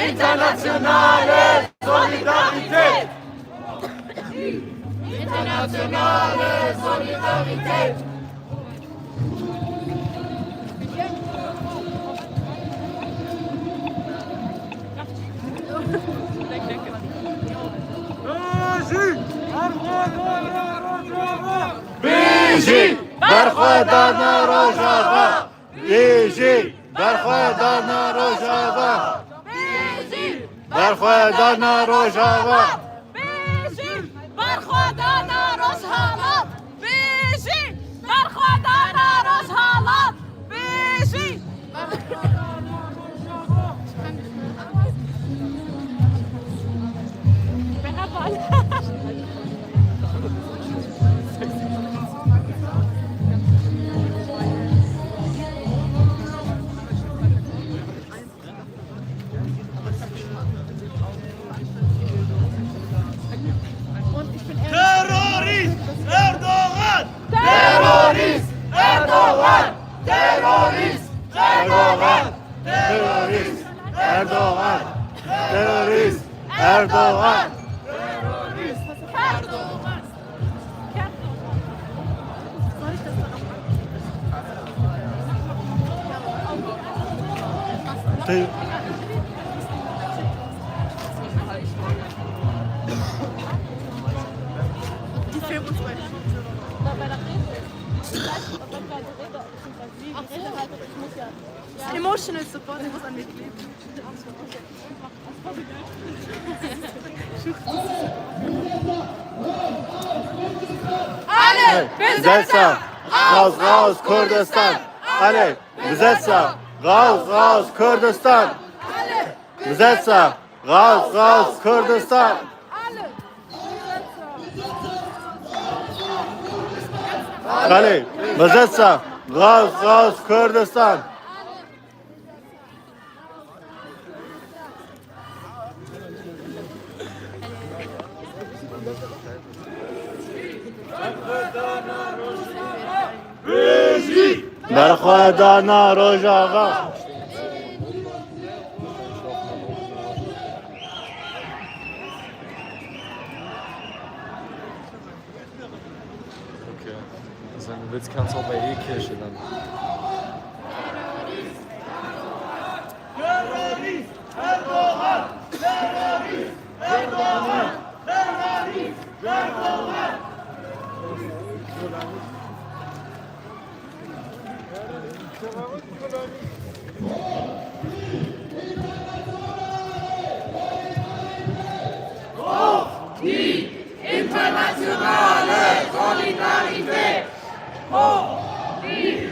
Internazionale Solidarität! Internationale Solidarität! Bijî berxwedana Rojava! Bijî berxwedana Rojava! Berxwedana Rojava! Bijî berxwedana Rojava! Bijî berxwedana Rojava! Bijî Terörist Erdoğan! Terörist Erdoğan! Terörist Erdoğan! Terörist Erdoğan! Terörist Erdoğan! Die filmen uns bei der Rede. Emotional support, ich muss an mir kleben. Alle Besetzer! Raus, raus, Kurdistan! Alle! Besetzer! Raus, raus, Kurdistan! Besetzer! Raus, raus, Kurdistan! Alle! Besetzer! Raus, raus, Kurdistan! Berxwedana Rojava! Okay. Also wenn du willst, kannst du auch bei E-Kirche dann. Terörist Erdoğan! Terörist Erdoğan! Terörist Erdoğan! Hoch die internationale Solidarität! Hoch die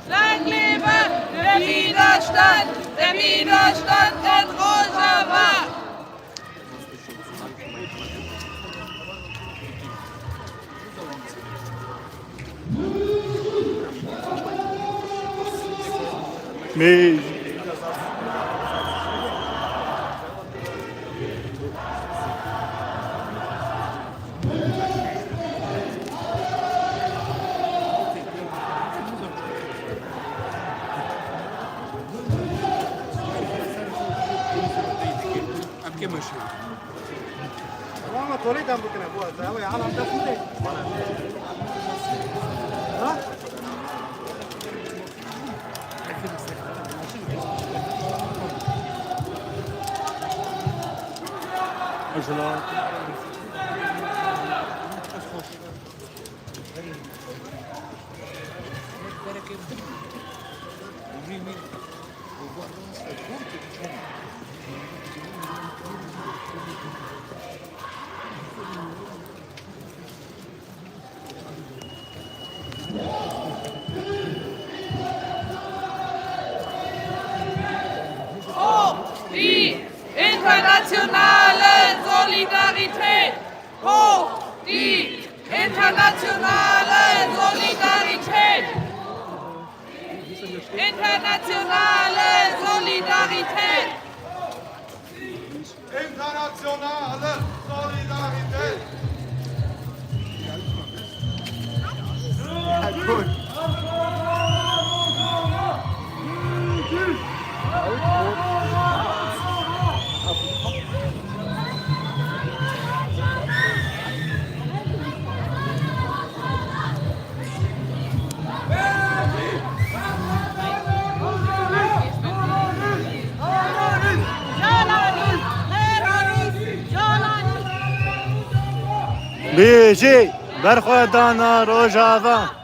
Lang lebe der Widerstand! Der Widerstand in Rojava! Bijî والله توليد هم بكره ابوها زاويه على عم تفوتي ها Die internationale Solidarität! Hoch die internationale Solidarität! Internationale Solidarität! Internationale Solidarität. Ja, gut. بیجی برخوادانا روژاوا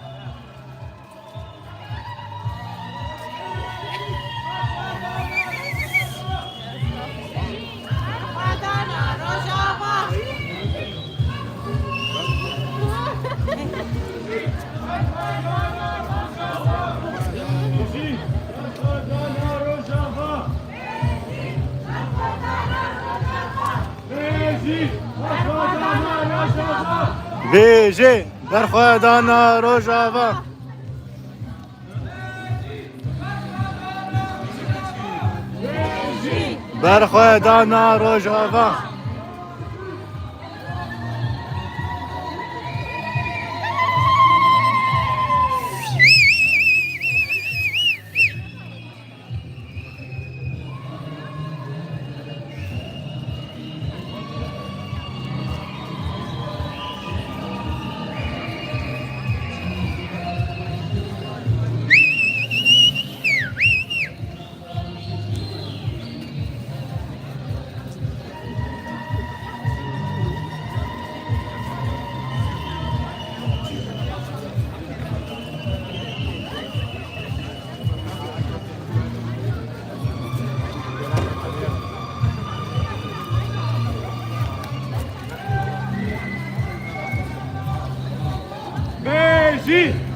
بیجی برخوادانا روژاوا برخوادانا روژاوا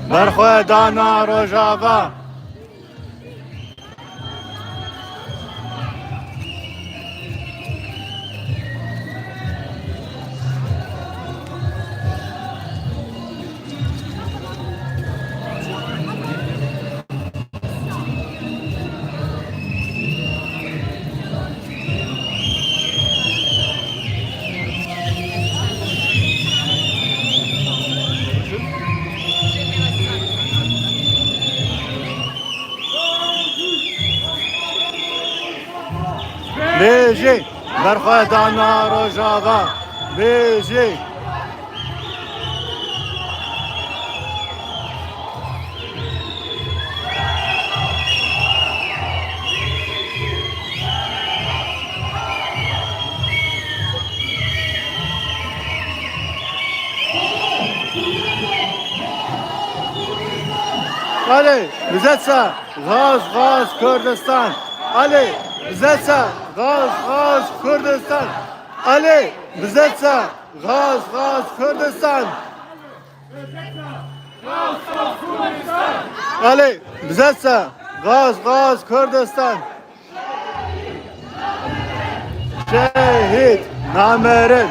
برخوادانا روژاوا بیجی برخوادانا روژاوا بیجی Ali, Bizetsa, Gaz, Gaz, Kürdistan. Ali, Bizetsa, Gaz, Gaz, Kürdistan. Ali, Bizetsa, Gaz, Gaz, Kürdistan. Ali, Bizetsa, Gaz, Gaz, Kürdistan. Şehit, namerin,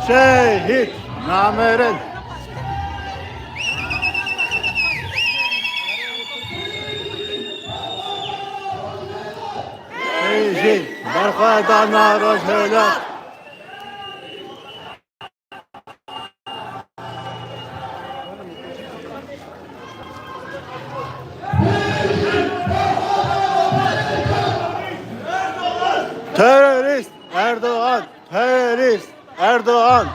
şehit, namerin. بیجی برخوادانا روژاوا terörist Erdoğan, terörist Erdoğan.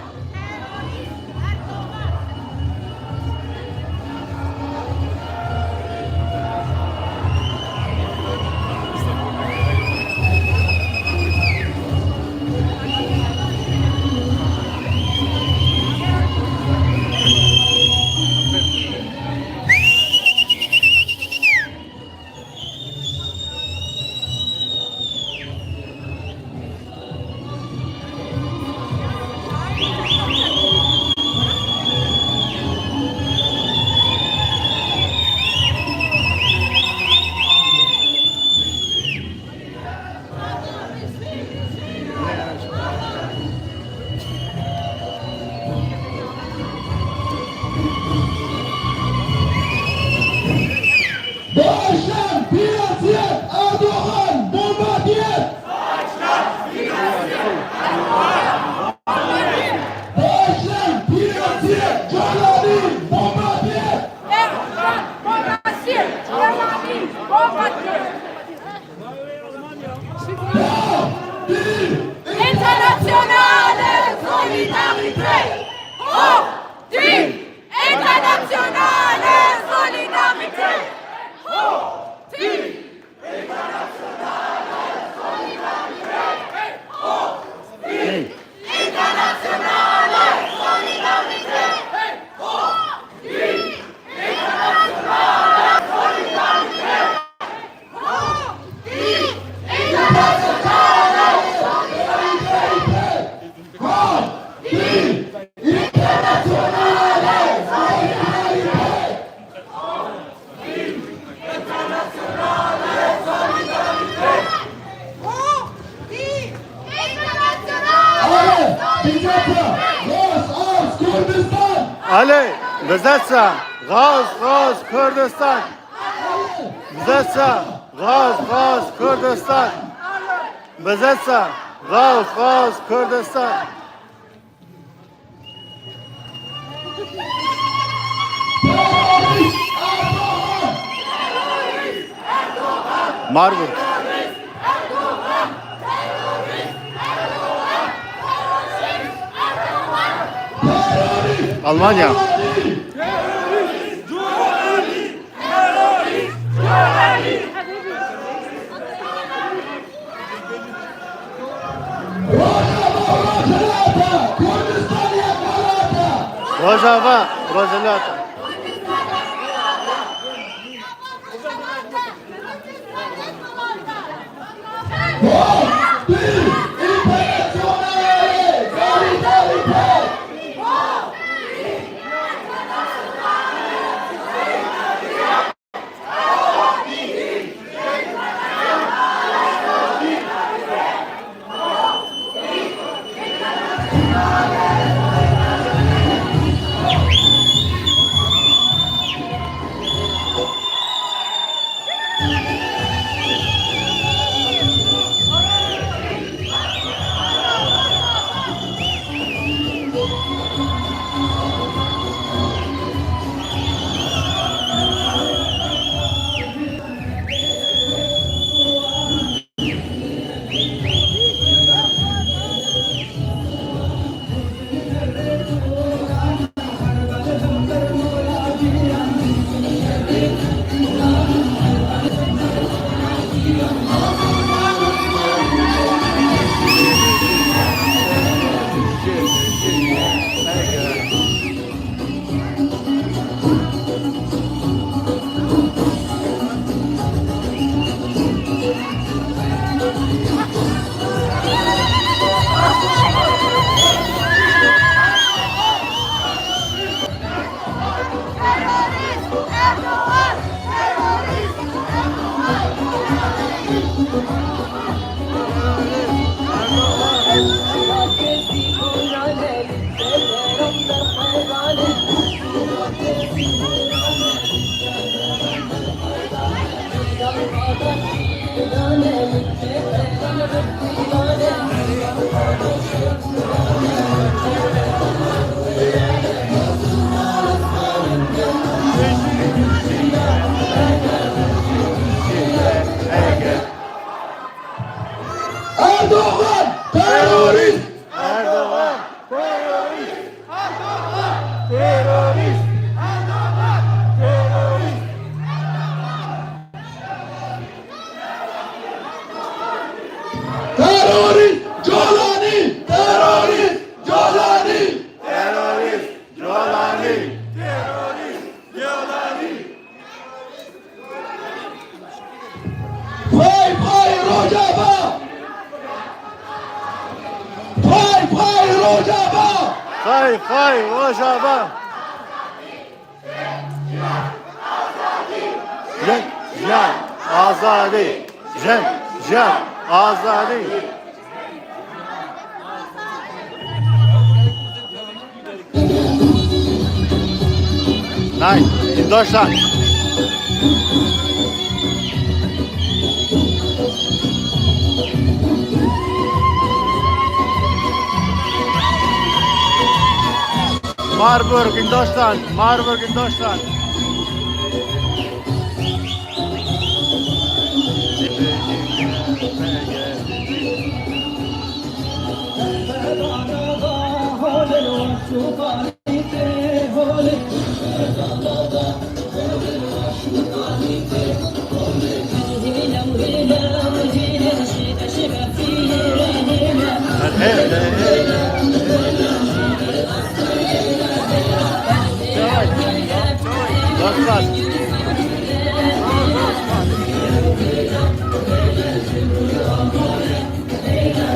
Ali, Bezetsa, Gaz, Kürdistan. Bezetsa, Gaz, Kürdistan. Bezetsa, Gaz, Kürdistan. Marburg. Almanya. Rojava, Rojalata. Erdoğan terörist! Erdoğan terörist! Terörist! Terörist! Jolani! Terörist! Jolani! Terörist! Jolani! Fay fay Rojava! Fay fay Rojava! Fay Rojava! Jen azadi! Jen azadi! Nein, in Deutschland! Marburg in Deutschland! Marburg in Deutschland! Dostlar.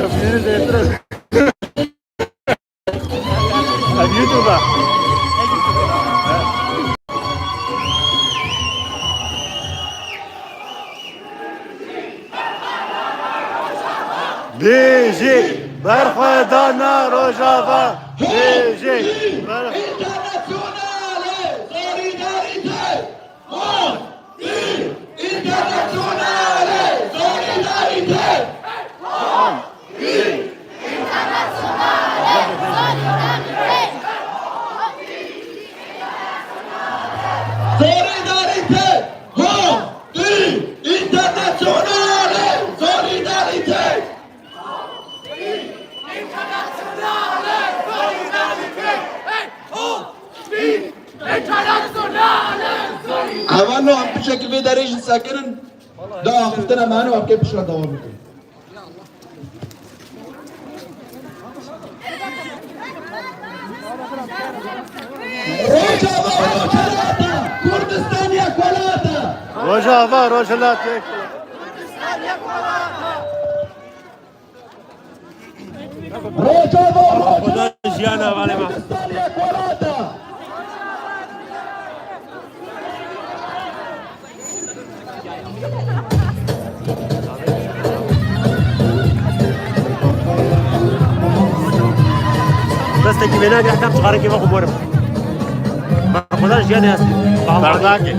Köprünüz de yatırız. YouTube'a. Ghana, Rojava, Beijing. Internazionale solidarietà. Forti. Internazionale solidarietà. Solidarità! Forti! Internazionale! Solidarità! عملنا عم بشكل في دريج ساكنن ده اخذتنا معنا وعم كيف بشرب دوامكم روجافا كردستان يا كولاتا Rojava, Rojava. روجافا كردستان يا كولاتا بس تجيبنا دي احنا صغار كيما خبر ما خداش جاني يا سيدي Bardaki.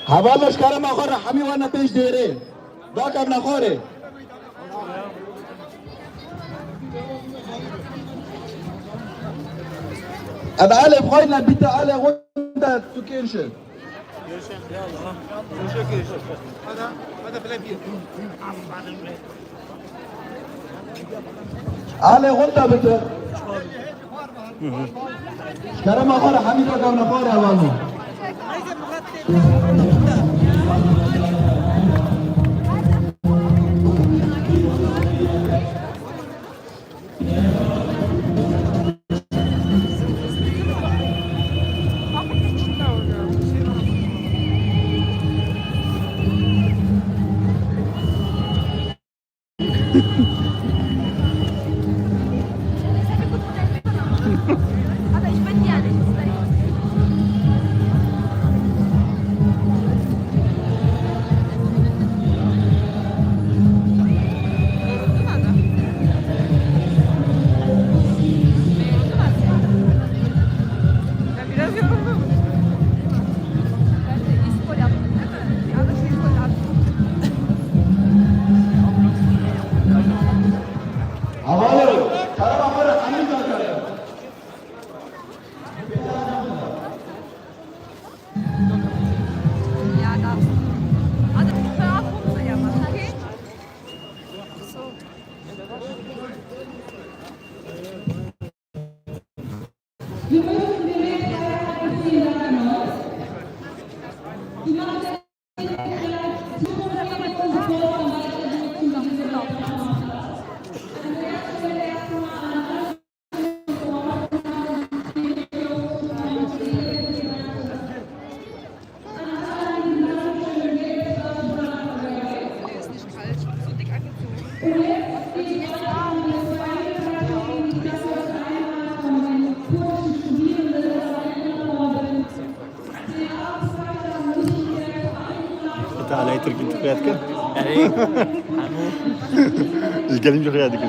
حوالش كرم اخر حمي وانا بيش ديري باك ابن خوري ابا الف خوينا بيتا على غندا سكينشن هذا فلان بير على غندا بيتا كرم اخر حمي باك ابن خوري اوانو Aber ich bin ja nicht. تعال يترك انت خياتك. الكلام جو خياتك.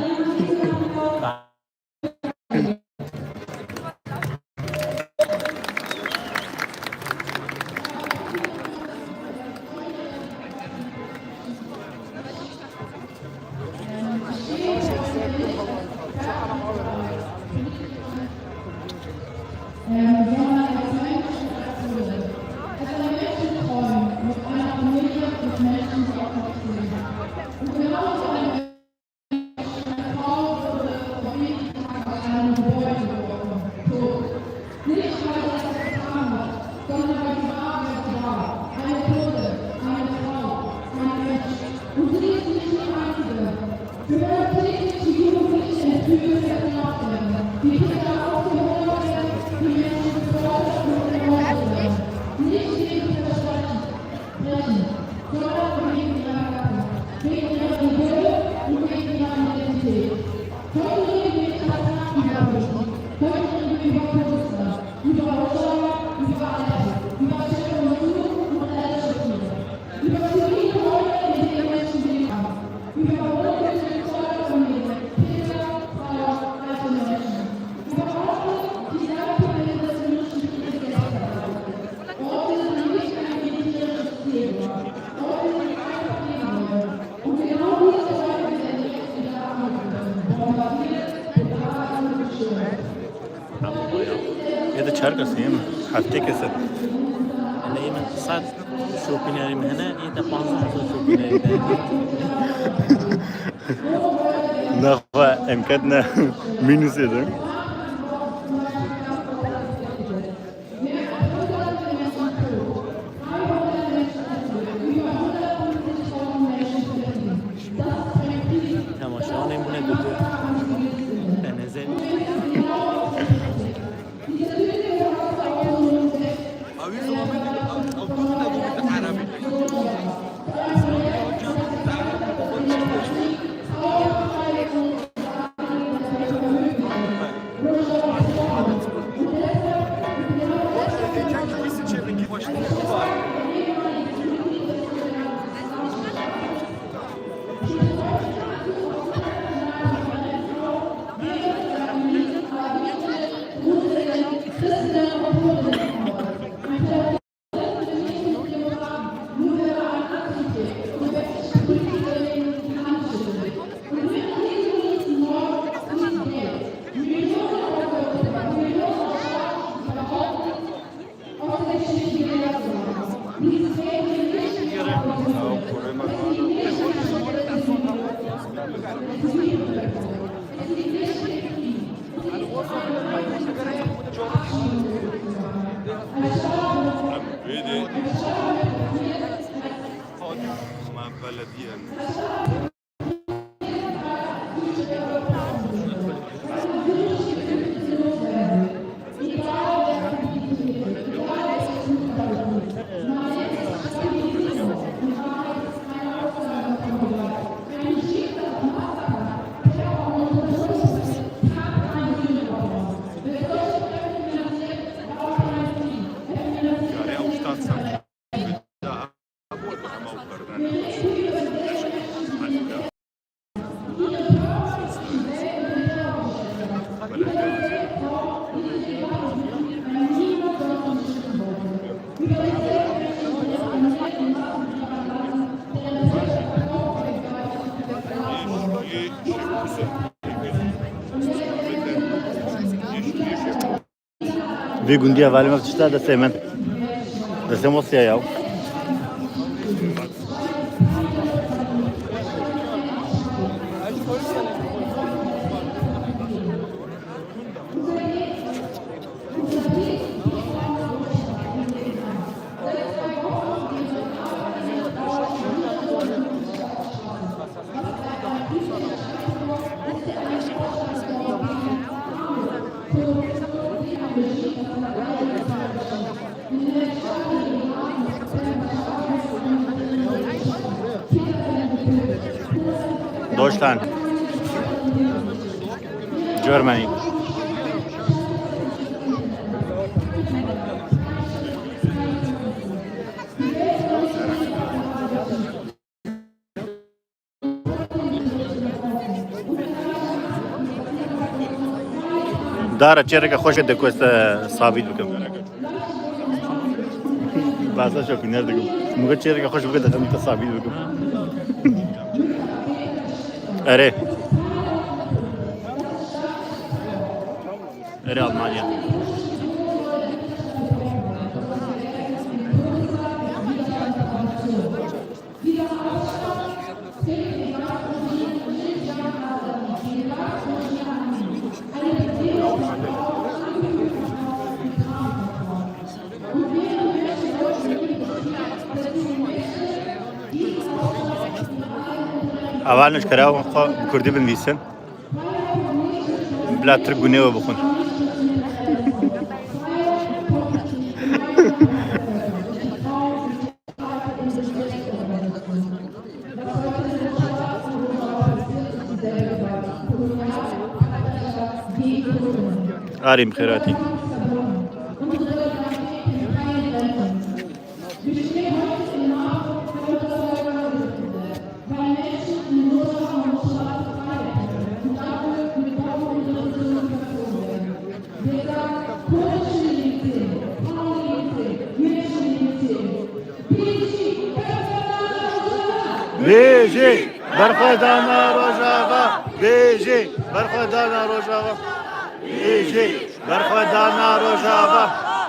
کسیم هفته کسیم أنا من صاد شوبيناري من هنا إذا 15 شوبيناري نخوا امکان مینوس ده تماشا نمونه دو به نظر وی گندی اول ما چطور دسته من دسته موسیقی یاو Deutschland, Germany. داره چهره که خوش دکوست ثابت بکن. بعضا شوکینر دکم. موقع چهره که خوش بکن دکم ثابت بکن. اره Almanya. اول نشکره کردی بنویسن بلا ترگونه و بخون آریم خیراتی بیجی برخوردانا روزاوا بیجی برخوردانا روزاوا بیجی برخوردانا روزاوا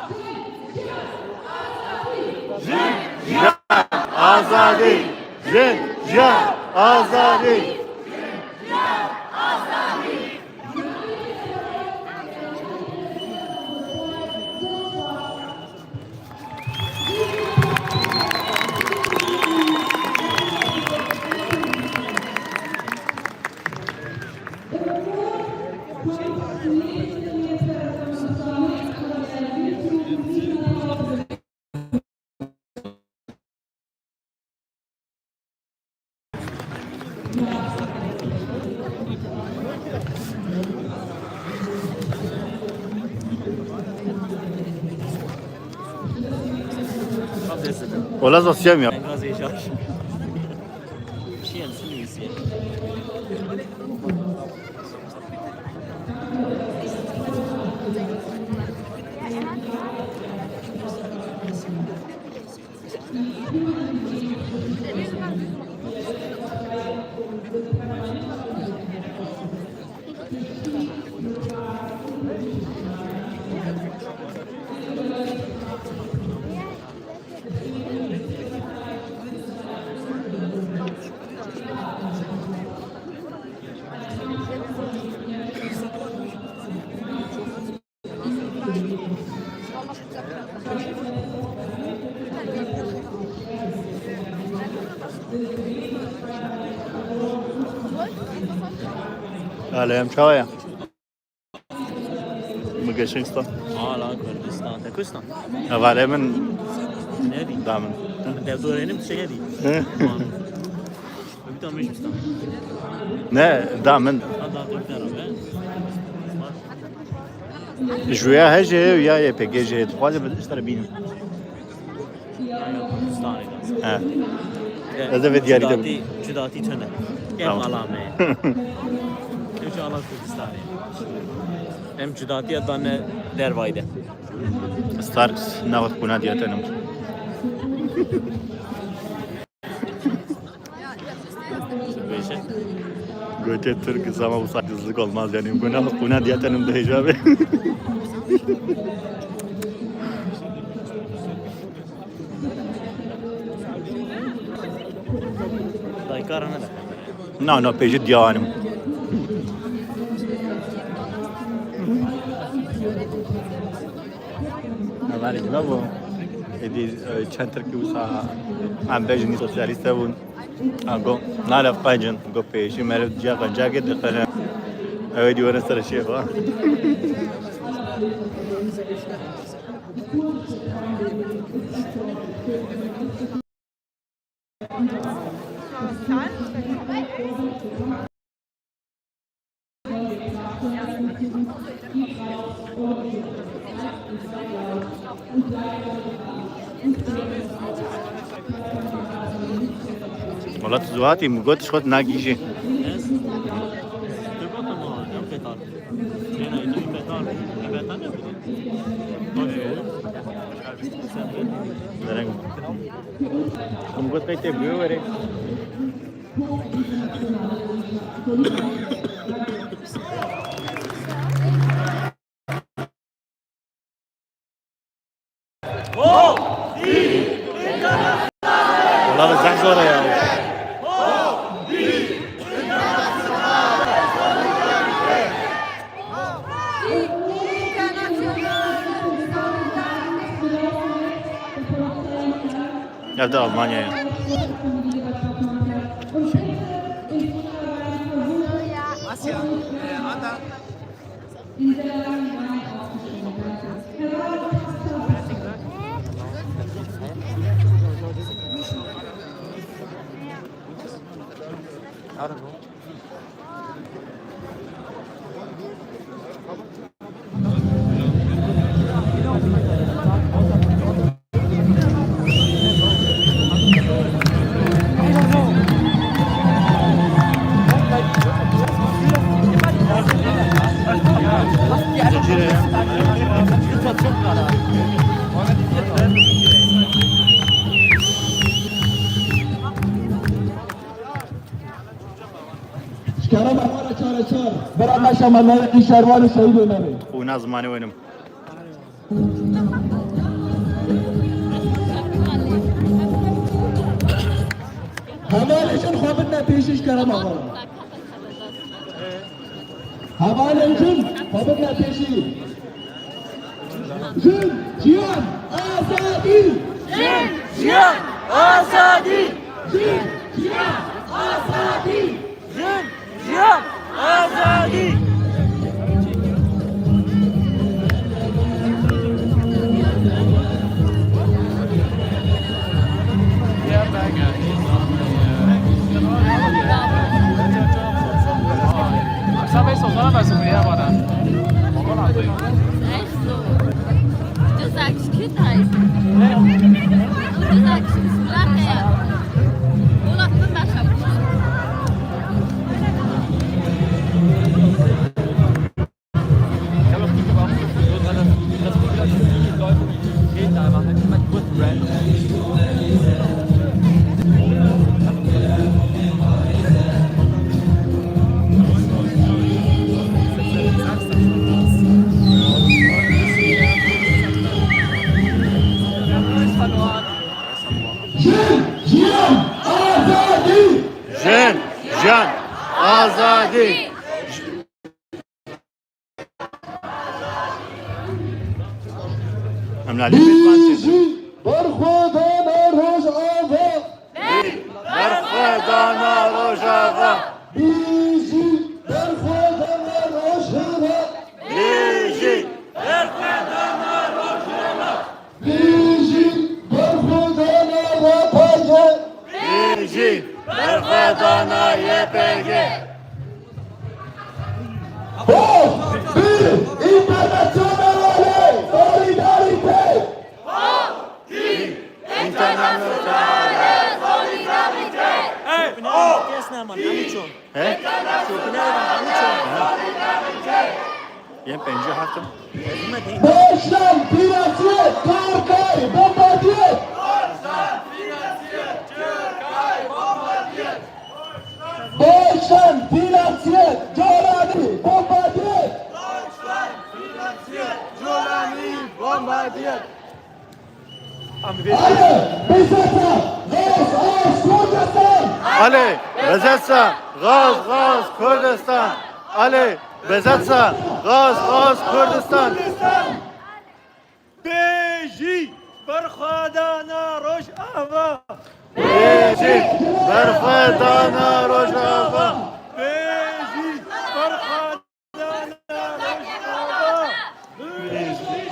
azadi, jinja azadi. ولا زوسيام يا هلا يا مشاوية مقشنستان لا كردستان تركستان هذا من نادي دامن انت بدور هنا مش نادي بتاع مش مستان نه دامن هذا تقدر جويا هجي ويا يا بيجي جي تخوازي بالاشتري بينهم هذا فيديو دي جداتي تنه كيف علامه ان شاء الله كردستان هم جداتي ادانه در وايده ستاركس ناخذ كونا دياتنا بيشه Göte Türk ama bu saygısızlık olmaz yani. Buna diyetenim de icabı. Dayıkar ana da. No, peşit diyavanım. Hadi ne bu? Edi çantır ki usa am bejni sosyaliste bun. Go nalaf qajın go peşi mere diya qanja ke dakana. Evet diyorlar sarı şey var. والله تزواتي مقوت شوت ناقيشي مقوت كايته بيو وري والله بزح زورة يا Evde Almanya'ya. Asya, Ada. I don't know. Sekarang mana cara beramai mana di Syarwan Sayyid Nabi. Una zamanı oyunum. حوالشون خوابت پیشش کردم آقا حوالشون خوابت پیشی جن جیان آزادی جن جیان آزادی جن جیان آزادی جن جیان آزادی Echt so. Du sagst Kindheit. Du sagst Sprache. Oder Filmmacher. جن جان آزادی املالی بیشی برخوردان روش آوا برخوردان روش آقا بیشی برخوردان روش آوا بیجی بیشی برخوردان را پاجه بیجی برخوردان یپگه باز بیر اینترناسیوناله سولیداریته یه پنجه هفتم Deutschland finanziert Türkei bombardiert! Deutschland finanziert Jolani bombardiert! Alle Besitzer, raus aus Kurdistan! alle Besitzer raus raus Kurdistan alle Besitzer raus raus Kurdistan بیجی برخوردان روش آوا بیجی برخوردان روش آوا بیجی برخوردان روش آوا بیجی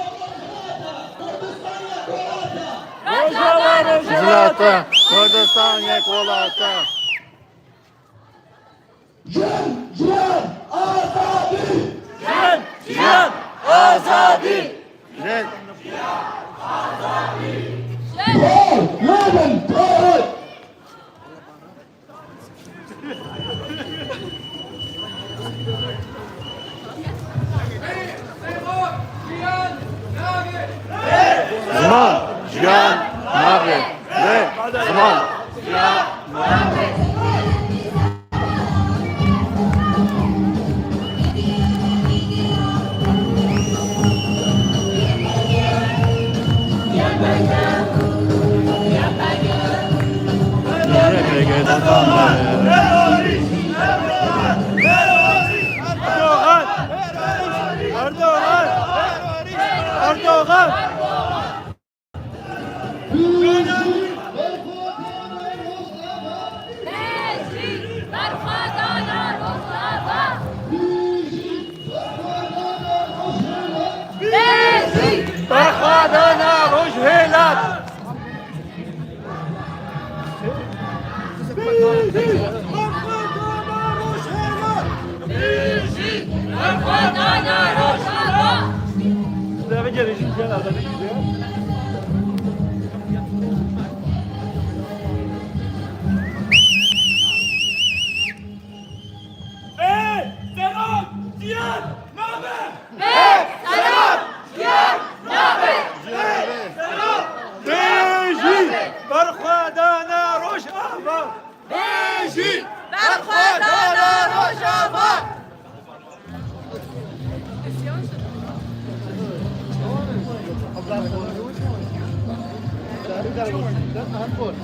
زلاتا کردستان یک ولاتا Can cihan azadi! جن جیان آزادی جن Troll, Leben, Troll! زمان جیان نابه زمان جیان Erdoğan! برخوردان روش هیلت Antwort.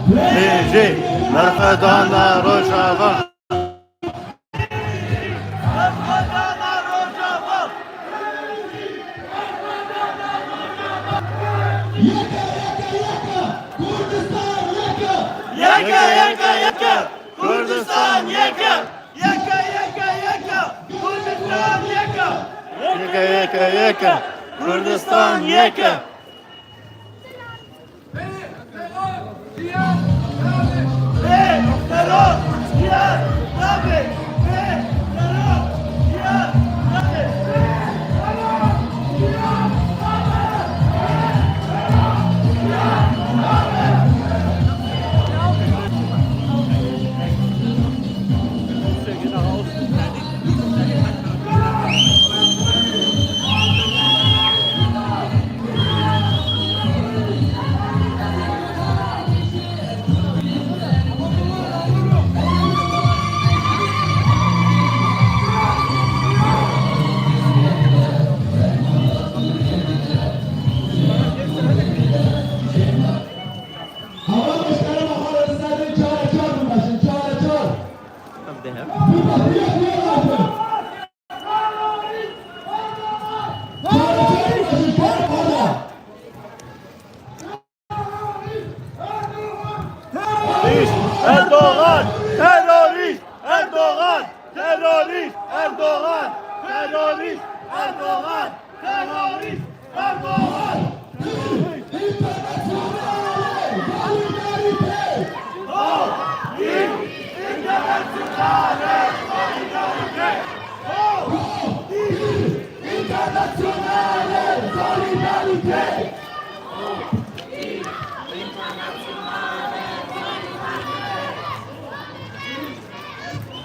Beji, Merhedana Rojava. Yaka yaka yaka Kurdistan yaka. Yaka yaka yaka Kurdistan yaka. Yeka yeka yeka, Kurdistan yeka. Terör, cihat, nabi. Terör, cihat, nabi. Erdoğan, terörist, Erdoğan, terörist, Erdoğan, terörist, Erdoğan, terörist, Erdoğan.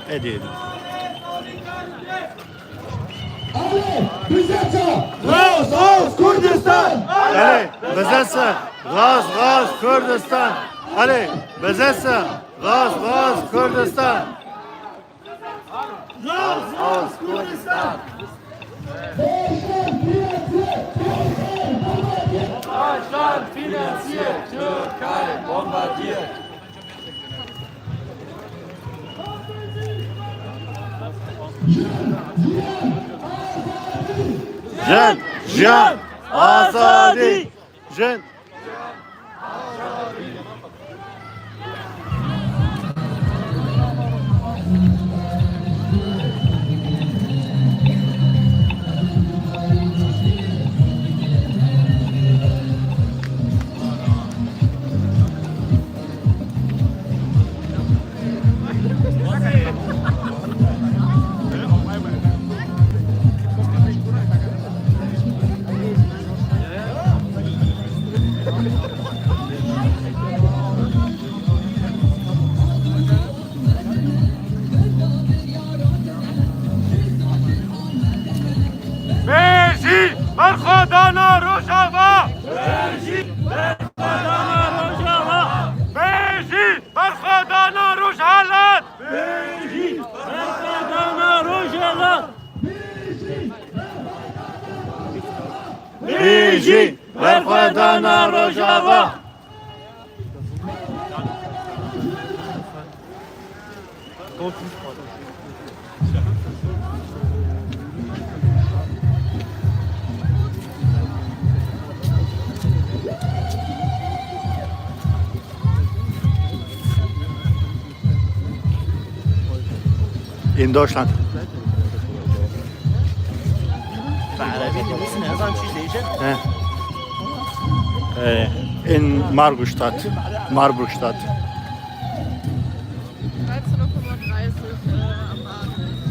Edin. Gaz, gaz, Kurdistan. Ali, bezese, gaz, gaz, Kürdistan. Ali, bezese, gaz, gaz, Kürdistan. Gaz, gaz, Kurdistan. Deutschland finanziert, Türkei bombardiert. Jen, Jiyan, Azadi. Jen. Merhedana Rojava. Beji, Merhedana Rojava. Beji, Merhedana Rojava. Beji, Merhedana Rojava. Beji, Merhedana Rojava. In Deutschland. In Marburgstadt. Marburgstadt. 13:35 am Abend.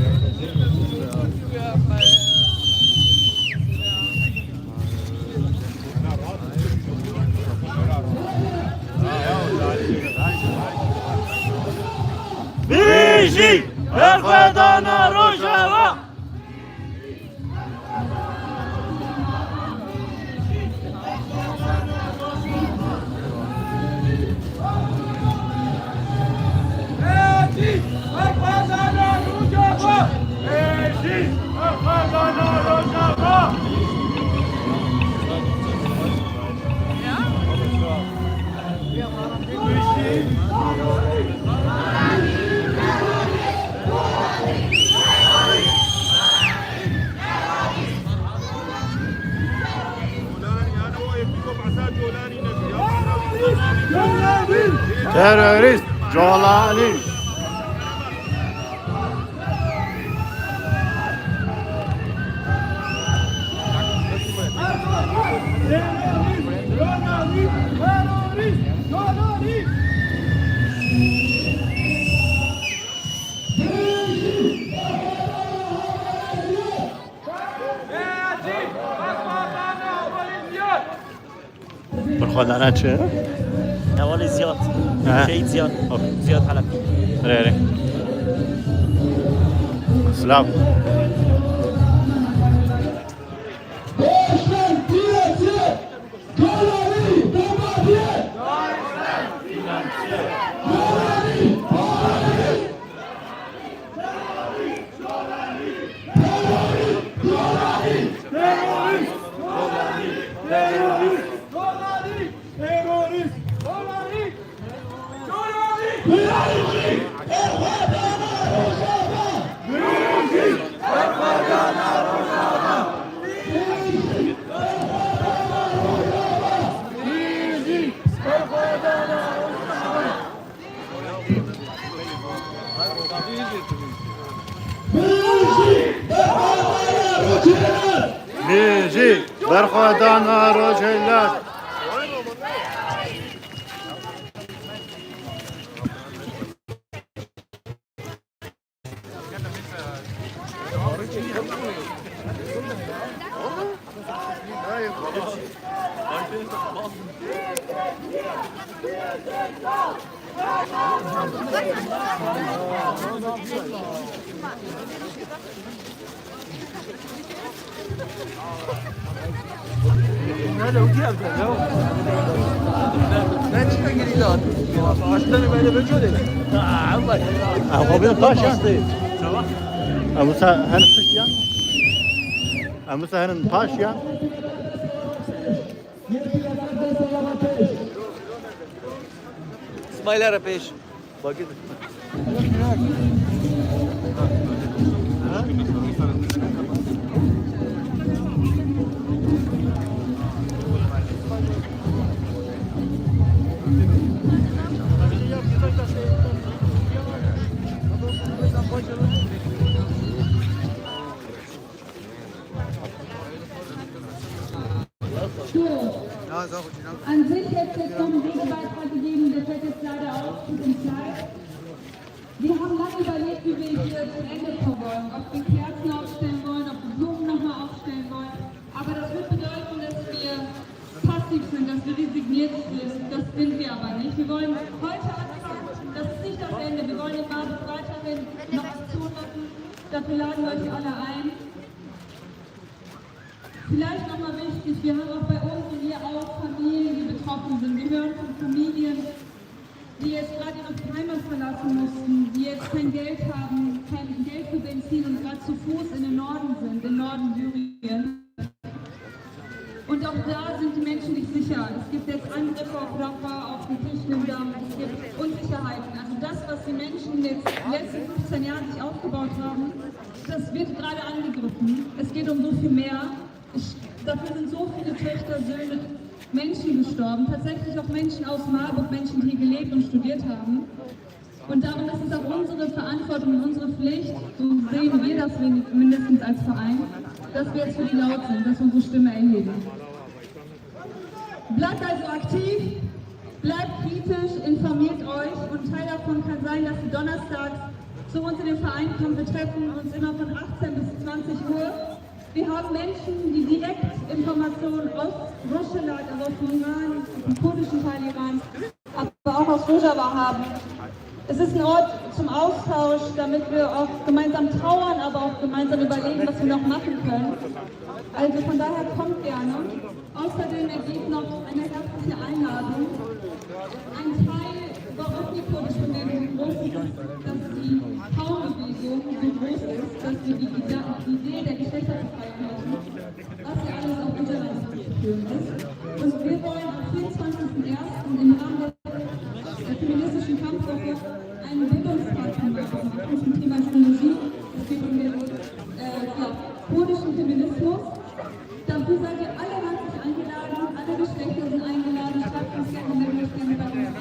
Beji, Merhedana Rojava. Terörist Jolani. برخوردانه چه؟ حوالی زیاد اه. شهید زیاد اوکی. زیاد حلبی ره سلام بیجی برخوردان روجلت Avobin Paşa. Amusa hanım Paşa. Amusa hanım Paşa. İsmail Arapeş. Bakın. An sich hätte es noch einen Redebeitrag gegeben, der fällt jetzt leider aus, tut uns leid. Wir haben lange überlegt, wie wir hier zu Ende kommen wollen, ob wir Kerzen aufstellen wollen, ob wir Blumen nochmal aufstellen wollen. Aber das wird bedeuten, dass wir passiv sind, dass wir resigniert sind. Das sind wir aber nicht. Wir wollen heute anfangen, das ist nicht das Ende. Wir wollen den Markt weiterhin noch Aktion machen. Dafür laden wir euch alle ein. Vielleicht nochmal wichtig, wir haben auch bei uns und hier auch Familien, die betroffen sind. Wir hören von Familien, die jetzt gerade ihre Heimat verlassen mussten, die jetzt kein Geld haben, kein Geld für Benzin und gerade zu Fuß in den Norden sind, im Norden Syrien. Und auch da sind die Menschen nicht sicher. Es gibt jetzt Angriffe auf Rafah, auf den Tischendamm, es gibt Unsicherheiten. Also das, was die Menschen jetzt in den letzten 15 Jahren sich aufgebaut haben, das wird gerade angegriffen. Es geht um so viel mehr. Dafür sind so viele Töchter, Söhne, Menschen gestorben, tatsächlich auch Menschen aus Marburg, Menschen, die hier gelebt und studiert haben. Und darum ist es auch unsere Verantwortung und unsere Pflicht, so sehen wir das mindestens als Verein, dass wir jetzt für die laut sind, dass wir unsere Stimme erheben. Bleibt also aktiv, bleibt kritisch, informiert euch und Teil davon kann sein, dass ihr donnerstags zu uns in den Verein kommt. Wir treffen uns immer von 18 bis 20 Uhr. Wir haben Menschen, die direkt Informationen aus Rojava, also aus dem Iran, dem kurdischen Teil Irans, aber auch aus Rojava haben. Es ist ein Ort zum Austausch, damit wir auch gemeinsam trauern, aber auch gemeinsam überlegen, was wir noch machen können. Also von daher kommt gerne. Außerdem ergeht noch eine herzliche Einladung. Ein Teil, warum die kurdische Bewegung so groß ist, dass die Frauenbewegung so groß ist, dass wir die Idee der Geschlechterbefreiung haben, was ja alles auf Unterland führen ist. Und wir wollen am 24.01. im Rahmen der feministischen Kampfwoche einen Bildungspartner machen zum Thema Ethnologie. Es geht um den kurdischen Feminismus. Dafür seid ihr alle herzlich eingeladen, alle Geschlechter sind eingeladen, schreibt uns gerne, meldet euch gerne bei uns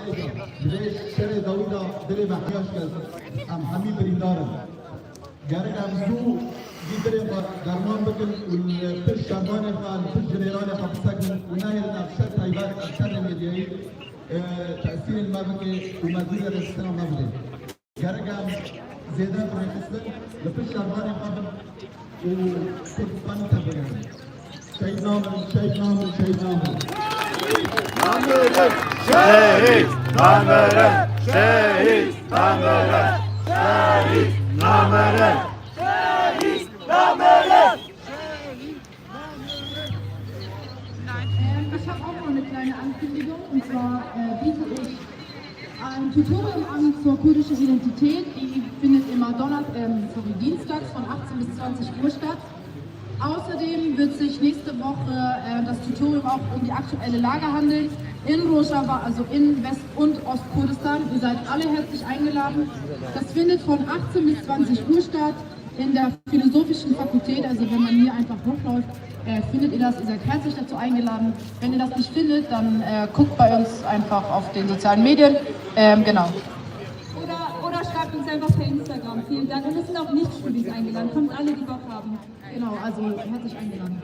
ایجا جوی شر داویدا دلی بحیاش کرد ام همی بریندارم گرگ ام زو گیدری درمان بکن و پش شرمان خال پش جنرال خبسکن و نهر نفشت تایبات اکتر نمیدیایی تأثیر المبکه و مزید رسطان مبده گرگ ام زیده برخصن لپش شرمان خال و تکفانی تبگن شهید نامن شهید نامن شهید نامن Şehit namere, şehit namere, şehit namere, şehit namere. Ich habe auch noch eine kleine Ankündigung, und zwar biete ich ein Tutorium an zur kurdischen Identität. Die findet immer dienstags von 18 bis 20 Uhr statt. Außerdem wird sich nächste Woche das Tutorium auch um die aktuelle Lage handeln in Rojava, also in West- und Ostkurdistan. Ihr seid alle herzlich eingeladen. Das findet von 18 bis 20 Uhr statt in der Philosophischen Fakultät. Also wenn man hier einfach hochläuft, findet ihr das. Ihr seid herzlich dazu eingeladen. Wenn ihr das nicht findet, dann guckt bei uns einfach auf den sozialen Medien. Genau. Oder schreibt uns einfach per Instagram. Vielen Dank. Und es sind auch Nicht-Studis eingeladen. Kommt alle, die Bock haben. Genau, also herzlich eingeladen.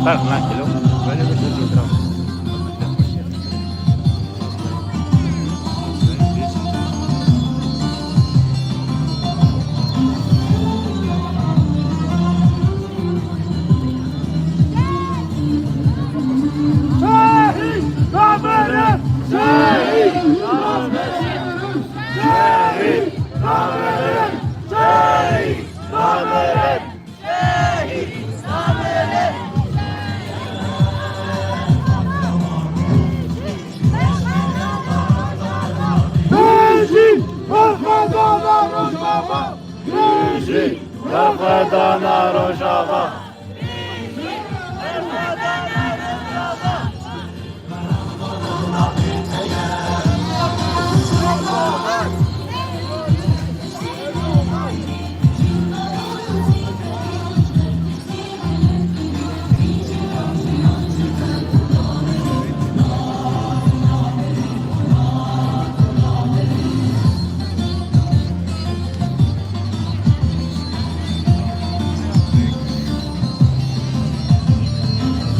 فرق نکلو ولی به تو جدرم Rafadana Rojava.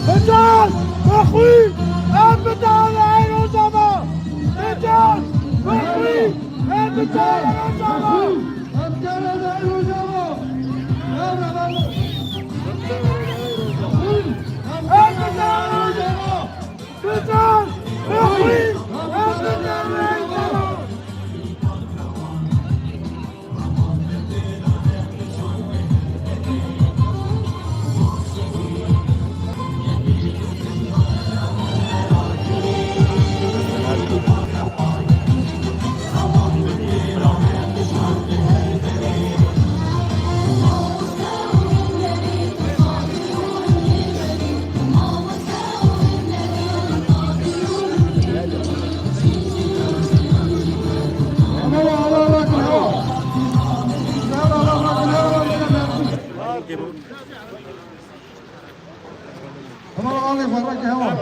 Neden? Bakın! En bir tane o zaman! Neden? Bakın! En bir tane o zaman! En bir tane o zaman! En bir tane o zaman! Neden? Bakın! En bir tane o zaman! Tamam abi farrak ya var.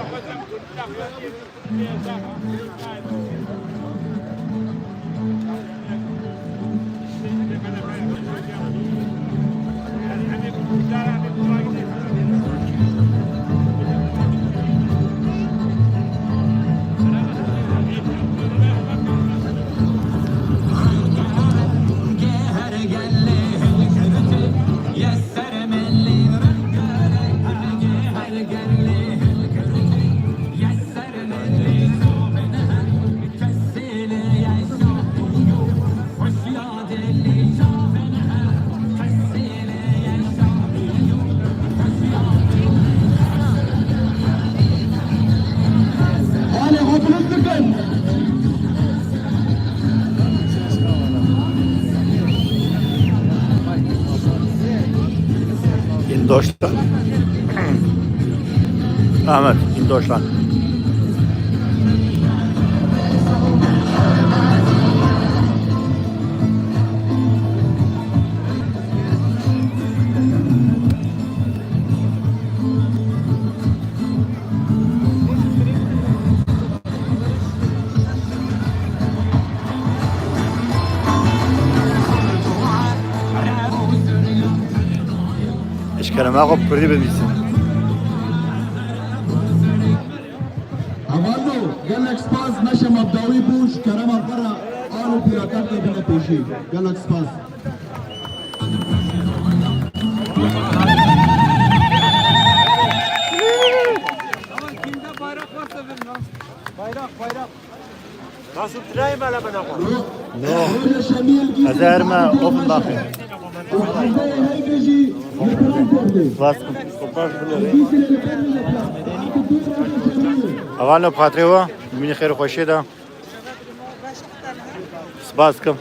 Hadi hopuluk tıkın. In Deutschland. Ahmet, in Deutschland. Ich kann mal auf Brüder wissen. Avallo, galak spas nasha mabdawi bush karama para alu pirakat ke bina peshi. Galak spas. Nasıl tirayım hele bana bak. Roja Shamil gi. هذا ما open bakın. Hazay haygaji yekram kordi. Was? Avano Patreon, من خير خوشی ده. سپاس کم.